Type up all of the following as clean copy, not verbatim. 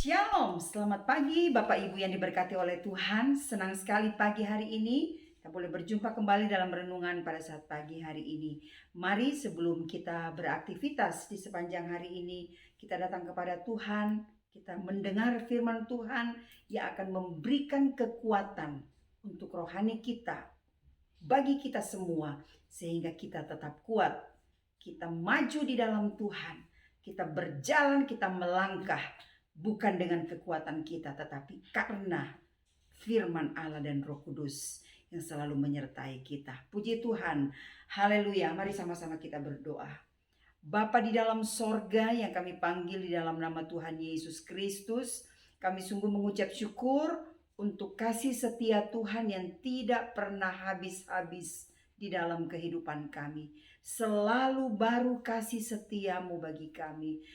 Shalom, selamat pagi Bapak Ibu yang diberkati oleh Tuhan. Senang sekali pagi hari ini kita boleh berjumpa kembali dalam renungan pada saat pagi hari ini. Mari sebelum kita beraktivitas di sepanjang hari ini, kita datang kepada Tuhan, kita mendengar firman Tuhan yang akan memberikan kekuatan untuk rohani kita, bagi kita semua, sehingga kita tetap kuat, kita maju di dalam Tuhan, kita berjalan, kita melangkah, bukan dengan kekuatan kita, tetapi karena firman Allah dan Roh Kudus yang selalu menyertai kita. Puji Tuhan, haleluya. Mari sama-sama kita berdoa. Bapa di dalam sorga yang kami panggil di dalam nama Tuhan Yesus Kristus, kami sungguh mengucap syukur untuk kasih setia Tuhan yang tidak pernah habis-habis di dalam kehidupan kami. Selalu baru kasih setiamu bagi kami.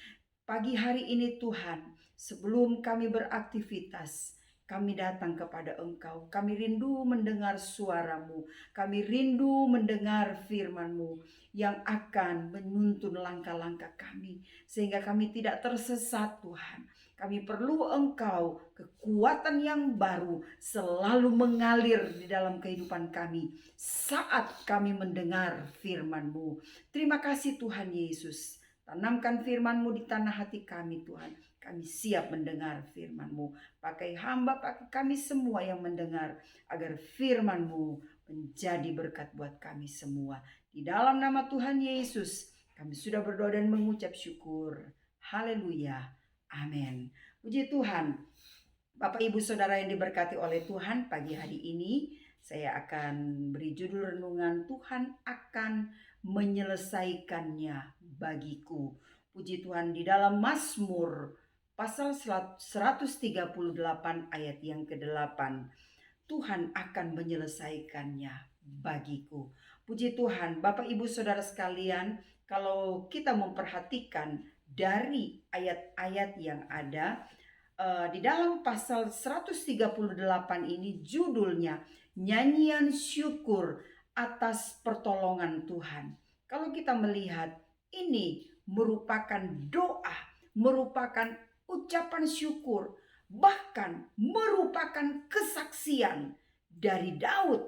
Pagi hari ini Tuhan, sebelum kami beraktivitas, kami datang kepada Engkau. Kami rindu mendengar suara-Mu. Kami rindu mendengar firman-Mu yang akan menuntun langkah-langkah kami, sehingga kami tidak tersesat Tuhan. Kami perlu Engkau, kekuatan yang baru selalu mengalir di dalam kehidupan kami saat kami mendengar firman-Mu. Terima kasih Tuhan Yesus. Tanamkan firman-Mu di tanah hati kami Tuhan. Kami siap mendengar firman-Mu. Pakai hamba, pakai kami semua yang mendengar, agar firman-Mu menjadi berkat buat kami semua. Di dalam nama Tuhan Yesus, kami sudah berdoa dan mengucap syukur. Haleluya. Amin. Puji Tuhan. Bapak Ibu Saudara yang diberkati oleh Tuhan, pagi hari ini saya akan beri judul renungan, Tuhan akan menyelesaikannya bagiku. Puji Tuhan, di dalam Mazmur pasal 138 ayat yang ke-8. Tuhan akan menyelesaikannya bagiku. Puji Tuhan, Bapak Ibu Saudara sekalian, kalau kita memperhatikan dari ayat-ayat yang ada di dalam pasal 138 ini, judulnya nyanyian syukur atas pertolongan Tuhan. Kalau kita melihat, ini merupakan doa, merupakan ucapan syukur, bahkan merupakan kesaksian dari Daud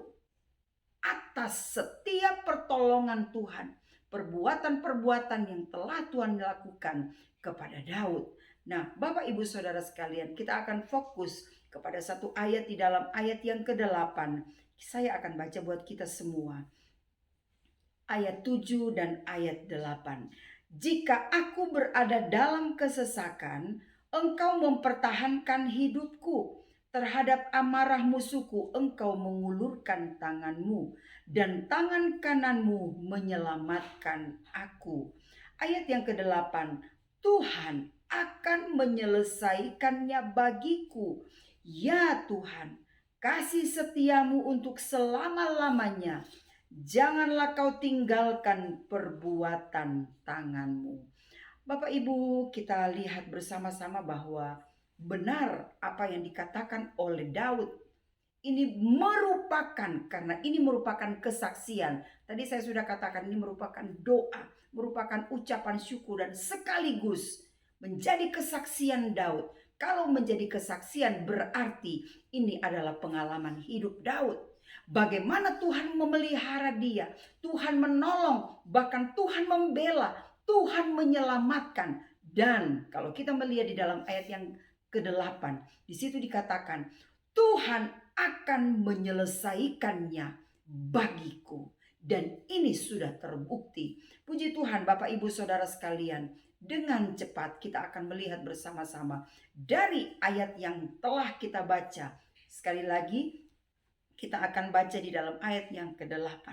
atas setiap pertolongan Tuhan, perbuatan-perbuatan yang telah Tuhan lakukan kepada Daud. Nah, Bapak Ibu Saudara sekalian, kita akan fokus kepada satu ayat di dalam ayat yang ke-8. Saya akan baca buat kita semua. Ayat 7 dan ayat 8. Jika aku berada dalam kesesakan, Engkau mempertahankan hidupku. Terhadap amarah musuhku, Engkau mengulurkan tangan-Mu, dan tangan kanan-Mu menyelamatkan aku. Ayat yang ke-8. Tuhan akan menyelesaikannya bagiku. Ya Tuhan, kasih setiamu untuk selama-lamanya. Janganlah kau tinggalkan perbuatan tanganmu. Bapak Ibu, kita lihat bersama-sama bahwa benar apa yang dikatakan oleh Daud. Ini merupakan, karena ini merupakan kesaksian. Tadi saya sudah katakan ini merupakan doa, merupakan ucapan syukur, dan sekaligus menjadi kesaksian Daud. Kalau menjadi kesaksian berarti ini adalah pengalaman hidup Daud. Bagaimana Tuhan memelihara dia, Tuhan menolong, bahkan Tuhan membela, Tuhan menyelamatkan. Dan kalau kita melihat di dalam ayat yang ke-8, di situ dikatakan Tuhan akan menyelesaikannya bagiku. Dan ini sudah terbukti. Puji Tuhan Bapak Ibu Saudara sekalian, dengan cepat kita akan melihat bersama-sama dari ayat yang telah kita baca. Sekali lagi kita akan baca di dalam ayat yang ke-8.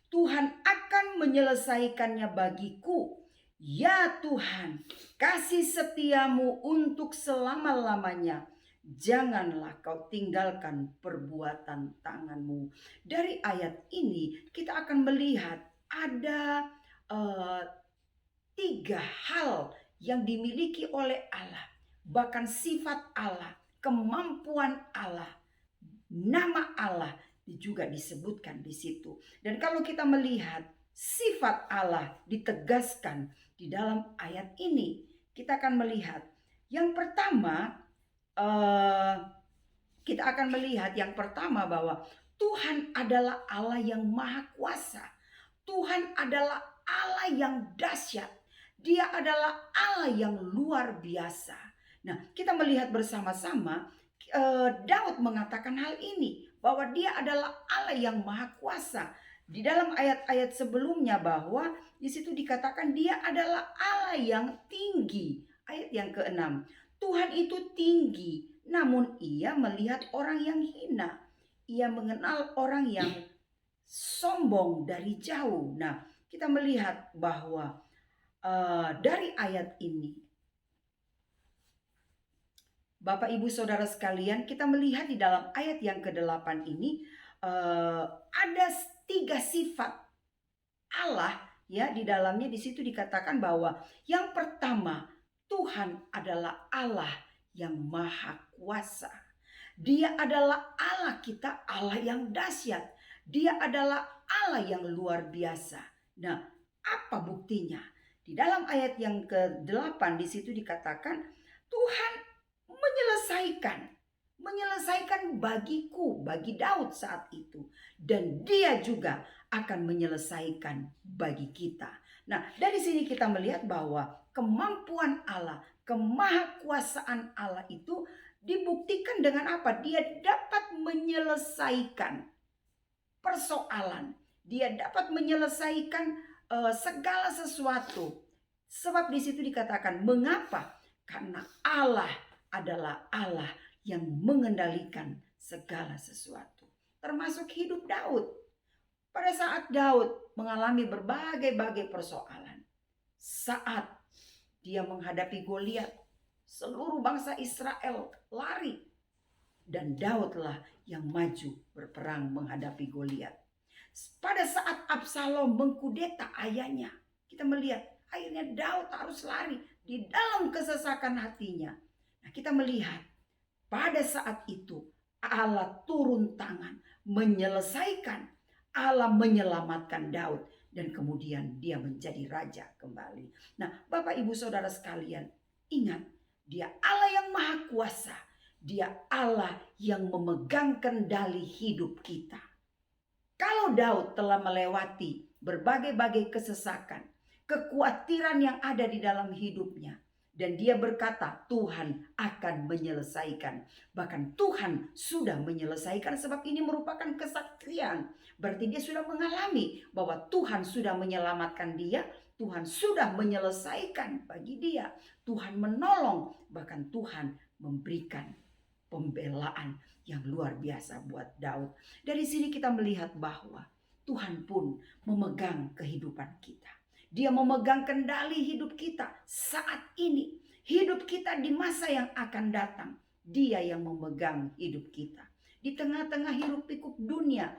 Tuhan akan menyelesaikannya bagiku. Ya Tuhan, kasih setiamu untuk selama-lamanya. Janganlah kau tinggalkan perbuatan tanganmu. Dari ayat ini kita akan melihat ada 3 hal yang dimiliki oleh Allah. Bahkan sifat Allah, kemampuan Allah, nama Allah juga disebutkan di situ. Dan kalau kita melihat sifat Allah ditegaskan di dalam ayat ini, kita akan melihat yang pertama, eh, kita akan melihat yang pertama bahwa Tuhan adalah Allah yang maha kuasa. Tuhan adalah Allah yang dahsyat. Dia adalah Allah yang luar biasa. Nah, kita melihat bersama-sama Daud mengatakan hal ini bahwa dia adalah Allah yang maha kuasa. Di dalam ayat-ayat sebelumnya bahwa di situ dikatakan dia adalah Allah yang tinggi. Ayat yang ke-6. Tuhan itu tinggi, namun ia melihat orang yang hina. Ia mengenal orang yang sombong dari jauh. Nah, kita melihat bahwa dari ayat ini, Bapak Ibu Saudara sekalian, kita melihat di dalam ayat yang ke-8 ini ada 3 sifat Allah ya di dalamnya. Di situ dikatakan bahwa yang pertama, Tuhan adalah Allah yang maha kuasa. Dia adalah Allah kita, Allah yang dahsyat. Dia adalah Allah yang luar biasa. Nah, apa buktinya? Di dalam ayat yang ke-8 di situ dikatakan Tuhan menyelesaikan bagiku, bagi Daud saat itu, dan dia juga akan menyelesaikan bagi kita. Nah, dari sini kita melihat bahwa kemampuan Allah, kemahakuasaan Allah itu dibuktikan dengan apa? Dia dapat menyelesaikan persoalan, dia dapat menyelesaikan segala sesuatu. Sebab di situ dikatakan mengapa? Karena Allah adalah Allah yang mengendalikan segala sesuatu, termasuk hidup Daud. Pada saat Daud mengalami berbagai persoalan, saat dia menghadapi Goliat, seluruh bangsa Israel lari, dan Daudlah yang maju berperang menghadapi Goliat. Pada saat Absalom mengkudeta ayahnya, kita melihat akhirnya Daud harus lari di dalam kesesakan hatinya. Nah, kita melihat pada saat itu Allah turun tangan menyelesaikan, Allah menyelamatkan Daud, dan kemudian dia menjadi raja kembali. Nah, Bapak Ibu Saudara sekalian, ingat, dia Allah yang maha kuasa. Dia Allah yang memegang kendali hidup kita. Kalau Daud telah melewati berbagai kesesakan, kekhawatiran yang ada di dalam hidupnya, dan dia berkata Tuhan akan menyelesaikan. Bahkan Tuhan sudah menyelesaikan, sebab ini merupakan kesaksian. Berarti dia sudah mengalami bahwa Tuhan sudah menyelamatkan dia. Tuhan sudah menyelesaikan bagi dia. Tuhan menolong. Bahkan Tuhan memberikan pembelaan yang luar biasa buat Daud. Dari sini kita melihat bahwa Tuhan pun memegang kehidupan kita. Dia memegang kendali hidup kita saat ini. Hidup kita di masa yang akan datang. Dia yang memegang hidup kita. Di tengah-tengah hiruk pikuk dunia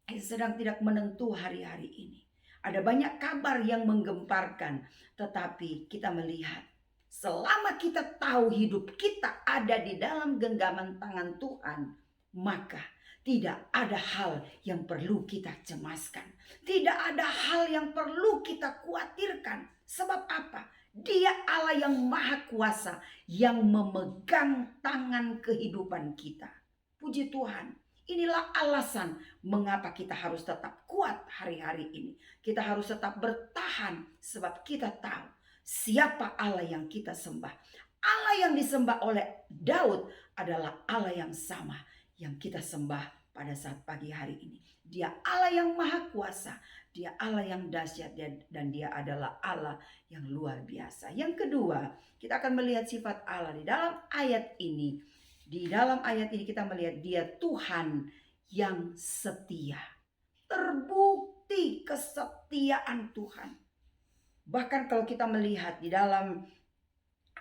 yang sedang tidak menentu hari-hari ini. Ada banyak kabar yang menggemparkan. Tetapi kita melihat, selama kita tahu hidup kita ada di dalam genggaman tangan Tuhan, maka tidak ada hal yang perlu kita cemaskan. Tidak ada hal yang perlu kita khawatirkan. Sebab apa? Dia Allah yang maha kuasa, yang memegang tangan kehidupan kita. Puji Tuhan. Inilah alasan mengapa kita harus tetap kuat hari-hari ini. Kita harus tetap bertahan, sebab kita tahu siapa Allah yang kita sembah. Allah yang disembah oleh Daud adalah Allah yang sama yang kita sembah pada saat pagi hari ini. Dia Allah yang maha kuasa, dia Allah yang dahsyat, dan dia adalah Allah yang luar biasa. Yang kedua, kita akan melihat sifat Allah di dalam ayat ini. Di dalam ayat ini kita melihat dia Tuhan yang setia. Terbukti kesetiaan Tuhan. Bahkan kalau kita melihat di dalam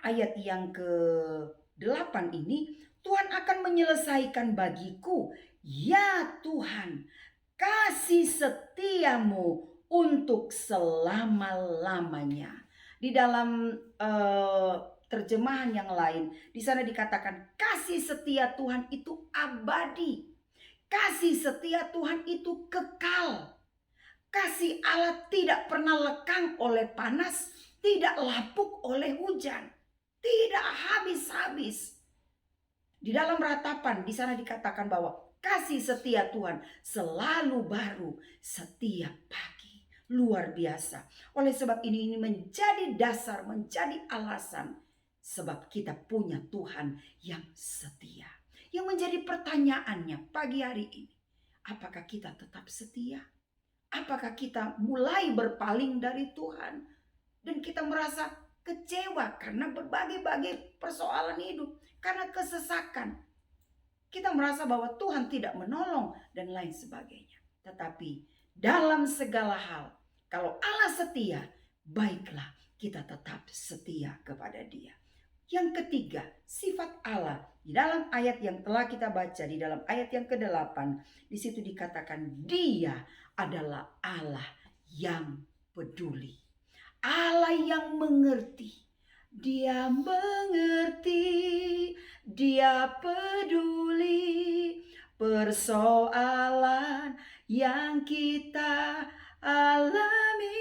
ayat yang ke-8 ini, Tuhan akan menyelesaikan bagiku. Ya Tuhan, kasih setiamu untuk selama-lamanya. Di dalam terjemahan yang lain, di sana dikatakan kasih setia Tuhan itu abadi. Kasih setia Tuhan itu kekal. Kasih Allah tidak pernah lekang oleh panas, tidak lapuk oleh hujan, tidak habis-habis. Di dalam ratapan di sana dikatakan bahwa kasih setia Tuhan selalu baru setiap pagi. Luar biasa. Oleh sebab ini menjadi dasar, menjadi alasan. Sebab kita punya Tuhan yang setia. Yang menjadi pertanyaannya pagi hari ini, apakah kita tetap setia? Apakah kita mulai berpaling dari Tuhan? Dan kita merasa kecewa karena berbagai-bagai persoalan hidup. Karena kesesakan. Kita merasa bahwa Tuhan tidak menolong dan lain sebagainya. Tetapi dalam segala hal, kalau Allah setia, baiklah kita tetap setia kepada Dia. Yang ketiga, sifat Allah di dalam ayat yang telah kita baca, di dalam ayat yang ke-8, di situ dikatakan Dia adalah Allah yang peduli. Allah yang mengerti. Dia mengerti, Dia peduli persoalan yang kita alami.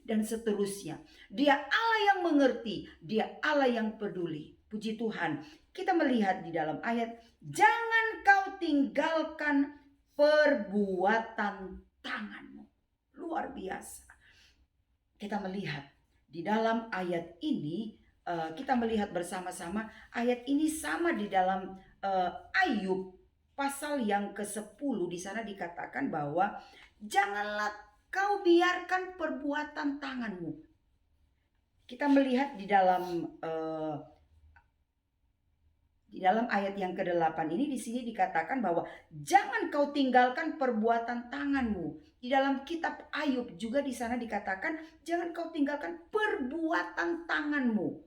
Dan seterusnya. Dia Allah yang mengerti, Dia Allah yang peduli. Puji Tuhan, kita melihat di dalam ayat, jangan kau tinggalkan perbuatan tanganmu. Luar biasa. Kita melihat di dalam ayat ini, kita melihat bersama-sama ayat ini sama di dalam Ayub pasal yang ke-10. Di sana dikatakan bahwa janganlah kau biarkan perbuatan tanganmu. Kita melihat di dalam ayat yang ke-8 ini, di sini dikatakan bahwa jangan kau tinggalkan perbuatan tanganmu. Di dalam kitab Ayub juga di sana dikatakan jangan kau tinggalkan perbuatan tanganmu.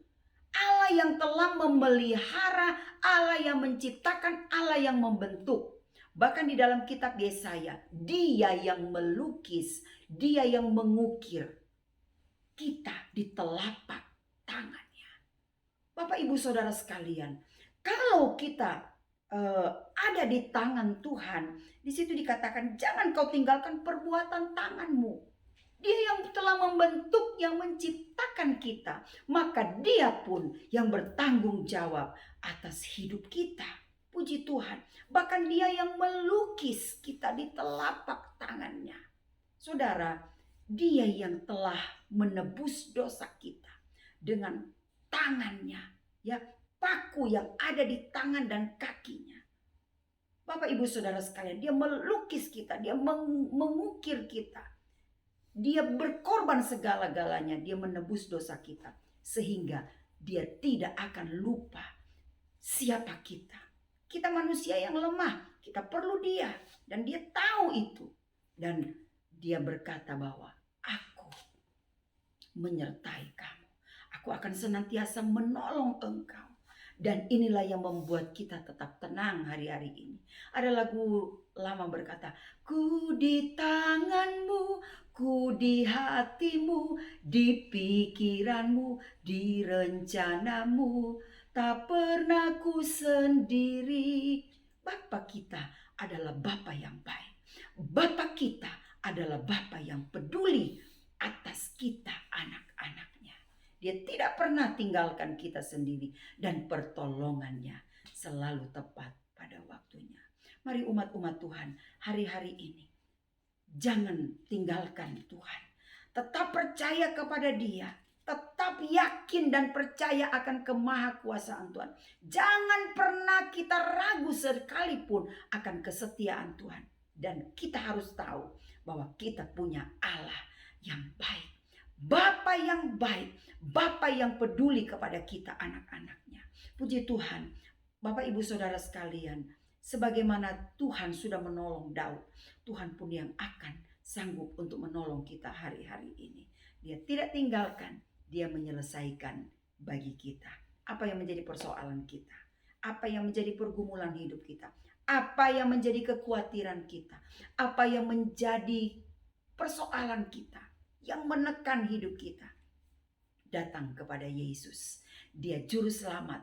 Allah yang telah memelihara, Allah yang menciptakan, Allah yang membentuk. Bahkan di dalam kitab Yesaya, Dia yang melukis, Dia yang mengukir kita di telapak tangannya. Bapak Ibu Saudara sekalian, kalau kita ada di tangan Tuhan, di situ dikatakan jangan kau tinggalkan perbuatan tanganmu. Dia yang telah membentuk, yang menciptakan kita, maka Dia pun yang bertanggung jawab atas hidup kita. Puji Tuhan, bahkan Dia yang melukis kita di telapak tangannya. Saudara, Dia yang telah menebus dosa kita dengan tangannya, ya, paku yang ada di tangan dan kakinya. Bapak Ibu Saudara sekalian, Dia melukis kita, Dia mengukir kita. Dia berkorban segala-galanya, Dia menebus dosa kita. Sehingga Dia tidak akan lupa siapa kita. Kita manusia yang lemah, kita perlu Dia. Dan Dia tahu itu. Dan Dia berkata bahwa aku menyertai kamu. Aku akan senantiasa menolong engkau. Dan inilah yang membuat kita tetap tenang hari-hari ini. Ada lagu lama berkata, ku di tanganmu, ku di hatimu, di pikiranmu, di rencanamu. Tak pernah ku sendiri. Bapa kita adalah Bapa yang baik. Bapa kita adalah Bapa yang peduli atas kita anak-anaknya. Dia tidak pernah tinggalkan kita sendiri. Dan pertolongannya selalu tepat pada waktunya. Mari umat-umat Tuhan, hari-hari ini jangan tinggalkan Tuhan. Tetap percaya kepada Dia. Tetap yakin dan percaya akan kemahakuasaan Tuhan. Jangan pernah kita ragu sekalipun akan kesetiaan Tuhan. Dan kita harus tahu bahwa kita punya Allah yang baik. Bapa yang baik. Bapa yang peduli kepada kita anak-anaknya. Puji Tuhan. Bapak Ibu Saudara sekalian. Sebagaimana Tuhan sudah menolong Daud. Tuhan pun yang akan sanggup untuk menolong kita hari-hari ini. Dia tidak tinggalkan. Dia menyelesaikan bagi kita. Apa yang menjadi persoalan kita? Apa yang menjadi pergumulan hidup kita? Apa yang menjadi kekhawatiran kita? Apa yang menjadi persoalan kita? Yang menekan hidup kita? Datang kepada Yesus. Dia juru selamat.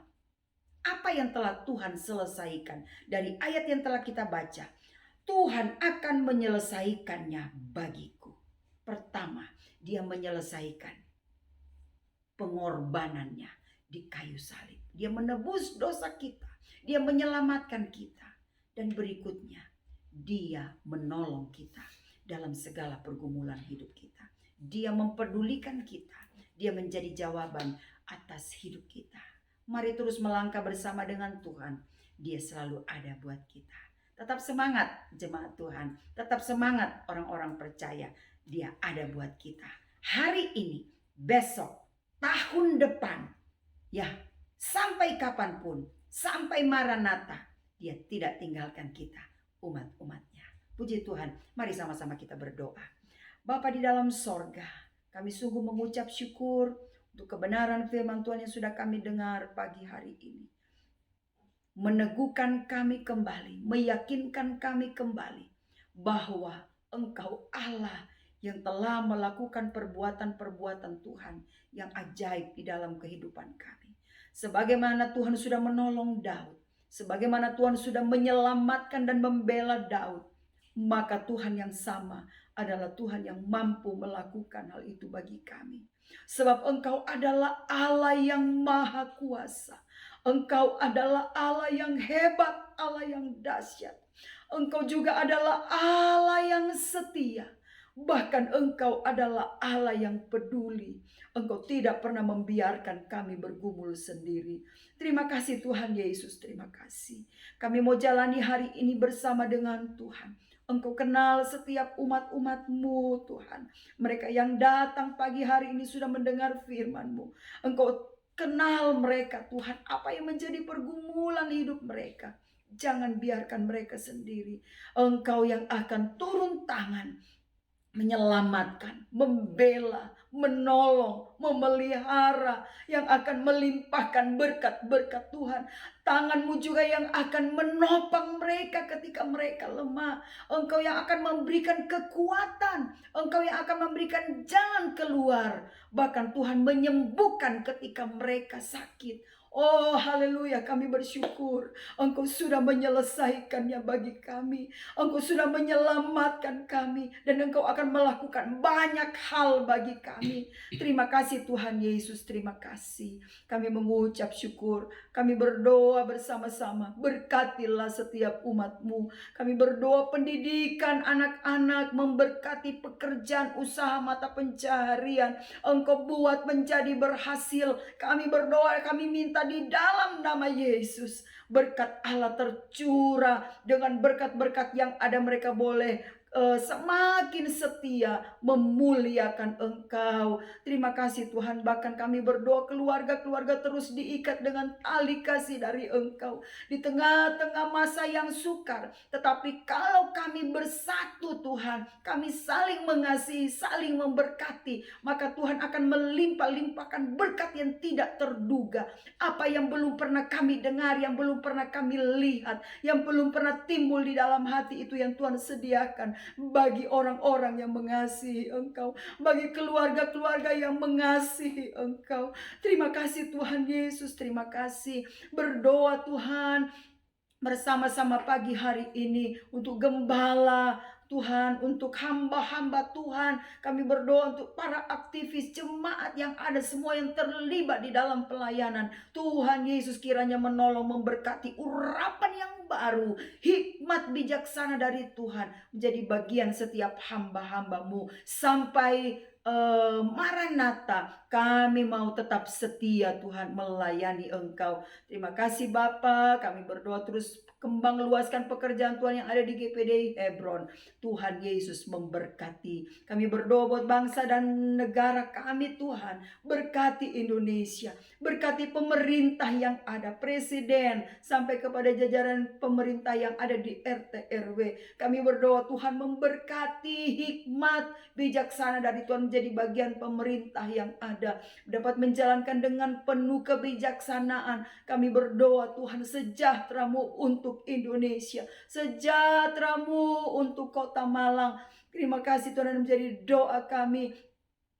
Apa yang telah Tuhan selesaikan? Dari ayat yang telah kita baca. Tuhan akan menyelesaikannya bagiku. Pertama, Dia menyelesaikan pengorbanannya di kayu salib. Dia menebus dosa kita. Dia menyelamatkan kita. Dan berikutnya, Dia menolong kita dalam segala pergumulan hidup kita. Dia mempedulikan kita. Dia menjadi jawaban atas hidup kita. Mari terus melangkah bersama dengan Tuhan. Dia selalu ada buat kita. Tetap semangat jemaat Tuhan. Tetap semangat orang-orang percaya. Dia ada buat kita. Hari ini, besok, tahun depan. Ya, sampai kapanpun. Sampai Maranatha. Dia tidak tinggalkan kita, umat-umatnya. Puji Tuhan, mari sama-sama kita berdoa. Bapa di dalam sorga, kami sungguh mengucap syukur untuk kebenaran firman Tuhan yang sudah kami dengar pagi hari ini. Meneguhkan kami kembali, meyakinkan kami kembali bahwa Engkau Allah yang telah melakukan perbuatan-perbuatan Tuhan yang ajaib di dalam kehidupan kami. Sebagaimana Tuhan sudah menolong Daud, sebagaimana Tuhan sudah menyelamatkan dan membela Daud, maka Tuhan yang sama adalah Tuhan yang mampu melakukan hal itu bagi kami. Sebab Engkau adalah Allah yang maha kuasa. Engkau adalah Allah yang hebat, Allah yang dahsyat. Engkau juga adalah Allah yang setia. Bahkan Engkau adalah Allah yang peduli. Engkau tidak pernah membiarkan kami bergumul sendiri. Terima kasih Tuhan Yesus, terima kasih. Kami mau jalani hari ini bersama dengan Tuhan. Engkau kenal setiap umat-umat-Mu Tuhan. Mereka yang datang pagi hari ini sudah mendengar firman-Mu. Engkau kenal mereka Tuhan, apa yang menjadi pergumulan hidup mereka. Jangan biarkan mereka sendiri. Engkau yang akan turun tangan, menyelamatkan, membela, menolong, memelihara, yang akan melimpahkan berkat-berkat Tuhan. Tangan-Mu juga yang akan menopang mereka ketika mereka lemah. Engkau yang akan memberikan kekuatan. Engkau yang akan memberikan jalan keluar. Bahkan Tuhan menyembuhkan ketika mereka sakit. Oh haleluya, kami bersyukur Engkau sudah menyelesaikannya bagi kami. Engkau sudah menyelamatkan kami. Dan Engkau akan melakukan banyak hal bagi kami. Terima kasih Tuhan Yesus, terima kasih. Kami mengucap syukur. Kami berdoa bersama-sama. Berkatilah setiap umat-Mu. Kami berdoa pendidikan anak-anak, memberkati pekerjaan, usaha, mata pencaharian. Engkau buat menjadi berhasil. Kami berdoa, kami minta di dalam nama Yesus, berkat Allah tercurah. Dengan berkat-berkat yang ada, mereka boleh semakin setia memuliakan Engkau. Terima kasih Tuhan. Bahkan kami berdoa keluarga-keluarga terus diikat dengan tali kasih dari Engkau di tengah-tengah masa yang sukar. Tetapi kalau kami bersatu Tuhan, kami saling mengasihi, saling memberkati, maka Tuhan akan melimpah-limpahkan berkat yang tidak terduga. Apa yang belum pernah kami dengar, yang belum pernah kami lihat, yang belum pernah timbul di dalam hati, itu yang Tuhan sediakan bagi orang-orang yang mengasihi Engkau, bagi keluarga-keluarga yang mengasihi Engkau. Terima kasih Tuhan Yesus, terima kasih. Berdoa Tuhan bersama-sama pagi hari ini untuk gembala Tuhan, untuk hamba-hamba Tuhan. Kami berdoa untuk para aktivis jemaat yang ada, semua yang terlibat di dalam pelayanan. Tuhan Yesus kiranya menolong, memberkati urapan yang baru, hikmat bijaksana dari Tuhan menjadi bagian setiap hamba-hamba-Mu sampai Maranatha. Kami mau tetap setia Tuhan melayani Engkau. Terima kasih Bapa. Kami berdoa terus kembang luaskan pekerjaan Tuhan yang ada di GPDI Hebron. Tuhan Yesus memberkati. Kami berdoa buat bangsa dan negara kami Tuhan. Berkati Indonesia. Berkati pemerintah yang ada, presiden sampai kepada jajaran pemerintah yang ada di RT RW. Kami berdoa Tuhan memberkati, hikmat bijaksana dari Tuhan menjadi bagian pemerintah yang ada, dapat menjalankan dengan penuh kebijaksanaan. Kami berdoa Tuhan sejahtera-Mu untuk Indonesia, sejahtera-Mu untuk kota Malang. Terima kasih Tuhan, menjadi doa kami.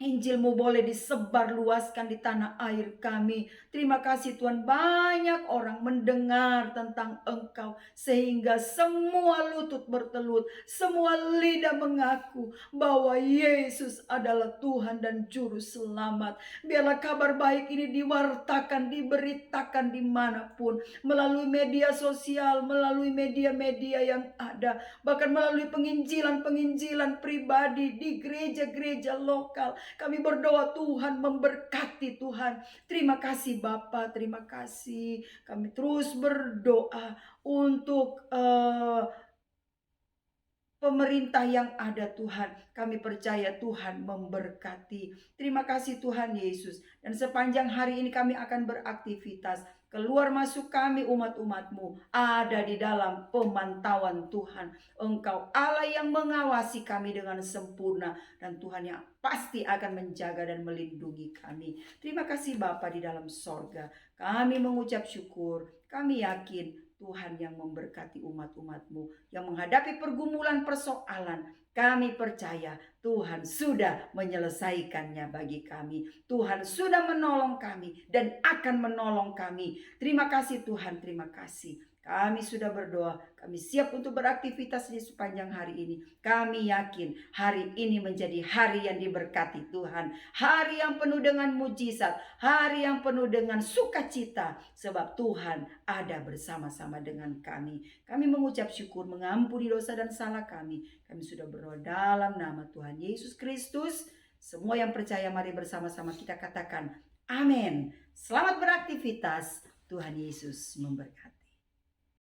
Injil-Mu boleh disebar luaskan di tanah air kami. Terima kasih Tuhan, banyak orang mendengar tentang Engkau sehingga semua lutut bertelut, semua lidah mengaku bahwa Yesus adalah Tuhan dan Juru Selamat. Biarlah kabar baik ini diwartakan, diberitakan dimanapun, melalui media sosial, melalui media-media yang ada, bahkan melalui penginjilan-penginjilan pribadi di gereja-gereja lokal. Kami berdoa Tuhan memberkati Tuhan. Terima kasih Bapa, terima kasih. Kami terus berdoa untuk pemerintah yang ada Tuhan. Kami percaya Tuhan memberkati. Terima kasih Tuhan Yesus. Dan sepanjang hari ini kami akan beraktivitas. Keluar masuk kami umat-umat-Mu ada di dalam pemantauan Tuhan. Engkau Allah yang mengawasi kami dengan sempurna. Dan Tuhan yang pasti akan menjaga dan melindungi kami. Terima kasih Bapa di dalam sorga. Kami mengucap syukur. Kami yakin Tuhan yang memberkati umat-umat-Mu yang menghadapi pergumulan persoalan. Kami percaya Tuhan sudah menyelesaikannya bagi kami. Tuhan sudah menolong kami dan akan menolong kami. Terima kasih Tuhan, terima kasih. Kami sudah berdoa, kami siap untuk beraktivitas di sepanjang hari ini. Kami yakin hari ini menjadi hari yang diberkati Tuhan. Hari yang penuh dengan mujizat, hari yang penuh dengan sukacita. Sebab Tuhan ada bersama-sama dengan kami. Kami mengucap syukur, mengampuni dosa dan salah kami. Kami sudah berdoa dalam nama Tuhan Yesus Kristus. Semua yang percaya mari bersama-sama kita katakan amin. Selamat beraktivitas. Tuhan Yesus memberkati.